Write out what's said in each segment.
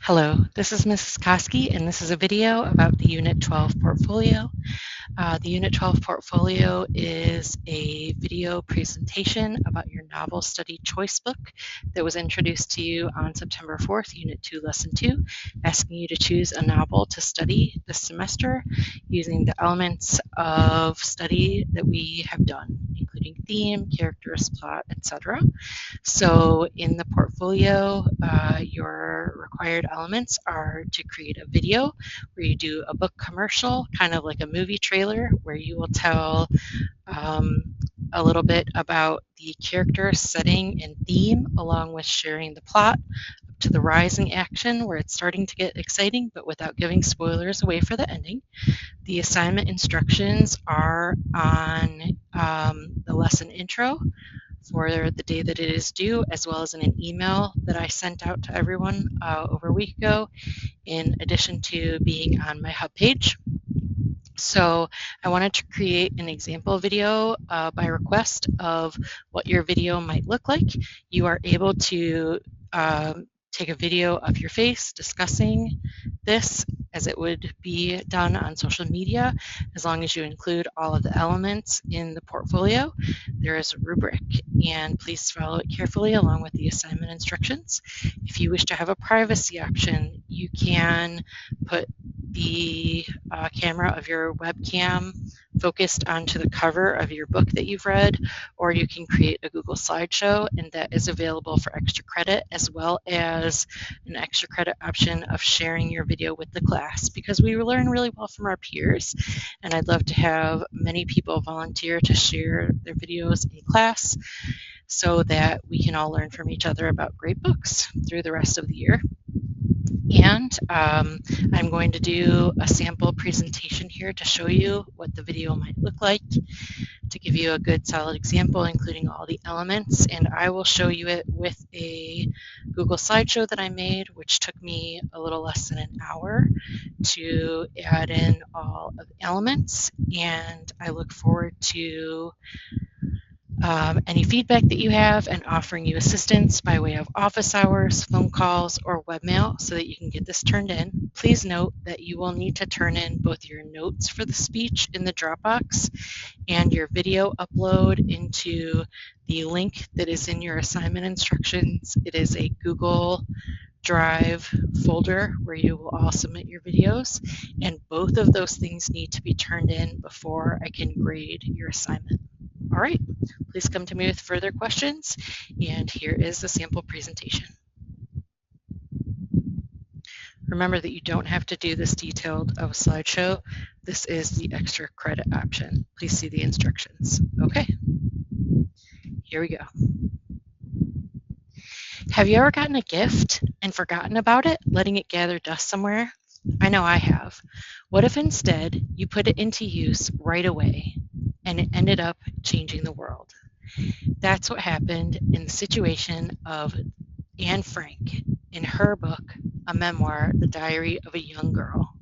Hello, this is Mrs. Koski, and this is a video about the Unit 12 portfolio. The Unit 12 portfolio is a video presentation about your novel study choice book that was introduced to you on September 4th, Unit 2, Lesson 2, asking you to choose a novel to study this semester using the elements of study that we have done, including theme, characters, plot, etc. So in the portfolio, your required elements are to create a video where you do a book commercial, kind of like a movie trailer, where you will tell um, a little bit about the character, setting, and theme, along with sharing the plot to the rising action where it's starting to get exciting, but without giving spoilers away for the ending. The assignment instructions are on the lesson intro for the day that it is due, as well as in an email that I sent out to everyone over a week ago, in addition to being on my hub page. So I wanted to create an example video by request of what your video might look like. You are able to take a video of your face discussing this as it would be done on social media, as long as you include all of the elements in the portfolio. There is a rubric, and please follow it carefully along with the assignment instructions. If you wish to have a privacy option, you can put the camera of your webcam focused onto the cover of your book that you've read, or you can create a Google slideshow, and that is available for extra credit, as well as an extra credit option of sharing your video with the class, because we learn really well from our peers, and I'd love to have many people volunteer to share their videos in class so that we can all learn from each other about great books through the rest of the year. And I'm going to do a sample presentation here to show you what the video might look like, to give you a good solid example, including all the elements. And I will show you it with a Google slideshow that I made, which took me a little less than an hour to add in all of the elements. And I look forward to any feedback that you have, and offering you assistance by way of office hours, phone calls, or webmail so that you can get this turned in. Please note that you will need to turn in both your notes for the speech in the Dropbox and your video upload into the link that is in your assignment instructions. It is a Google Drive folder where you will all submit your videos, and both of those things need to be turned in before I can grade your assignment. All right, please come to me with further questions, and here is the sample presentation. Remember that you don't have to do this detailed of a slideshow. This is the extra credit option. Please see the instructions. Okay, here we go. Have you ever gotten a gift and forgotten about it, letting it gather dust somewhere? I know I have. What if instead you put it into use right away and it ended up changing the world? That's what happened in the situation of Anne Frank in her book, a memoir, The Diary of a Young Girl.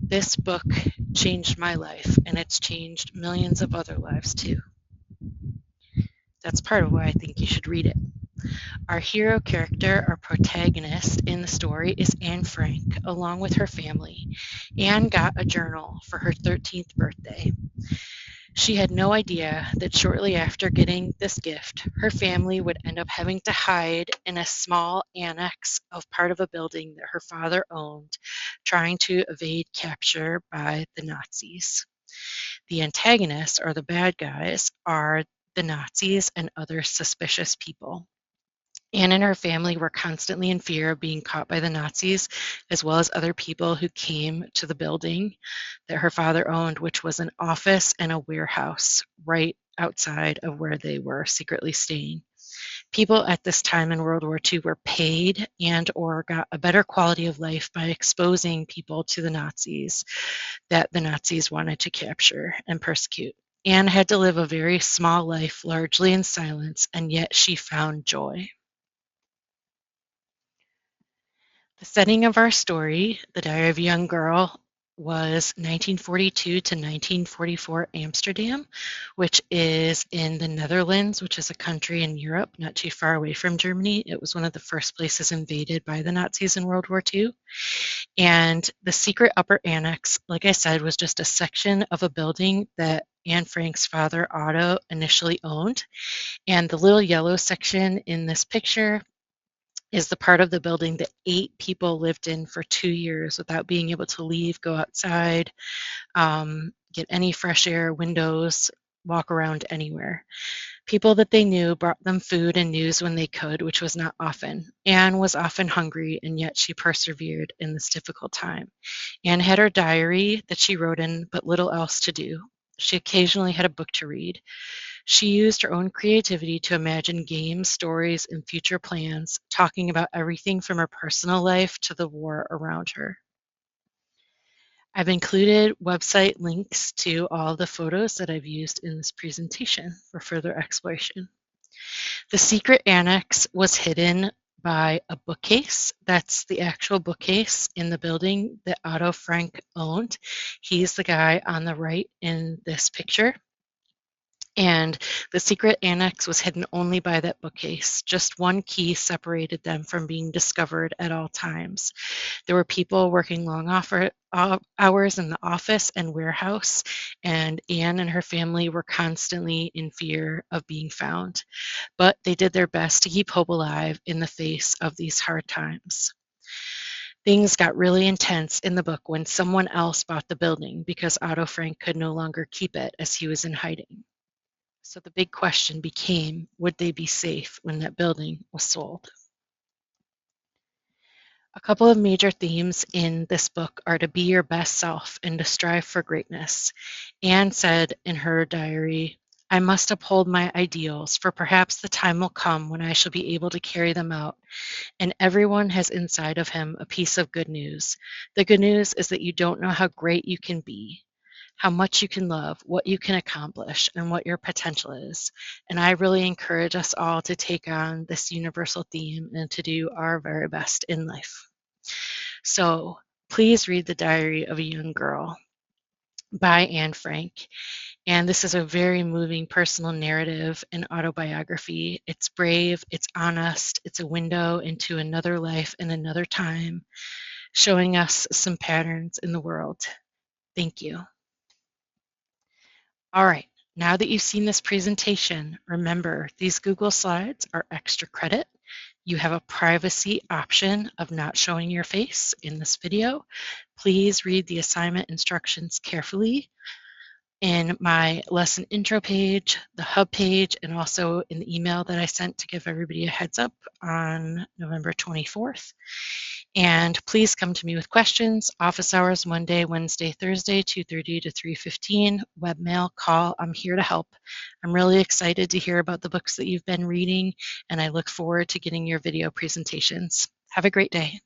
This book changed my life, and it's changed millions of other lives too. That's part of why I think you should read it. Our hero character, our protagonist in the story, is Anne Frank, along with her family. Anne got a journal for her 13th birthday. She had no idea that shortly after getting this gift, her family would end up having to hide in a small annex of part of a building that her father owned, trying to evade capture by the Nazis. The antagonists, or the bad guys, are the Nazis and other suspicious people. Anne and her family were constantly in fear of being caught by the Nazis, as well as other people who came to the building that her father owned, which was an office and a warehouse right outside of where they were secretly staying. People at this time in World War II were paid and or got a better quality of life by exposing people to the Nazis that the Nazis wanted to capture and persecute. Anne had to live a very small life, largely in silence, and yet she found joy. The setting of our story, The Diary of a Young Girl, was 1942 to 1944 Amsterdam, which is in the Netherlands, which is a country in Europe not too far away from Germany. It was one of the first places invaded by the Nazis in World War II. And the secret upper annex, like I said, was just a section of a building that Anne Frank's father, Otto, initially owned. And the little yellow section in this picture is the part of the building that 8 people lived in for 2 years without being able to leave, go outside, get any fresh air, windows, walk around anywhere. People that they knew brought them food and news when they could, which was not often. Anne was often hungry, and yet she persevered in this difficult time. Anne had her diary that she wrote in, but little else to do. She occasionally had a book to read. She used her own creativity to imagine games, stories, and future plans, talking about everything from her personal life to the war around her. I've included website links to all the photos that I've used in this presentation for further exploration. The secret annex was hidden by a bookcase. That's the actual bookcase in the building that Otto Frank owned. He's the guy on the right in this picture. And the secret annex was hidden only by that bookcase. Just one key separated them from being discovered at all times. There were people working long hours in the office and warehouse, and Anne and her family were constantly in fear of being found. But they did their best to keep hope alive in the face of these hard times. Things got really intense in the book when someone else bought the building because Otto Frank could no longer keep it as he was in hiding. So the big question became, would they be safe when that building was sold? A couple of major themes in this book are to be your best self and to strive for greatness. Anne said in her diary, I must uphold my ideals, for perhaps the time will come when I shall be able to carry them out. And everyone has inside of him a piece of good news. The good news is that you don't know how great you can be, how much you can love, what you can accomplish, and what your potential is. And I really encourage us all to take on this universal theme and to do our very best in life. So please read The Diary of a Young Girl by Anne Frank. And this is a very moving personal narrative and autobiography. It's brave, it's honest, it's a window into another life and another time, showing us some patterns in the world. Thank you. All right, now that you've seen this presentation, remember these Google Slides are extra credit. You have a privacy option of not showing your face in this video. Please read the assignment instructions carefully in my lesson intro page, the hub page, and also in the email that I sent to give everybody a heads up on November 24th. And please come to me with questions. Office hours Monday, Wednesday, Thursday, 2:30 to 3:15. Webmail, call. I'm here to help. I'm really excited to hear about the books that you've been reading, and I look forward to getting your video presentations. Have a great day.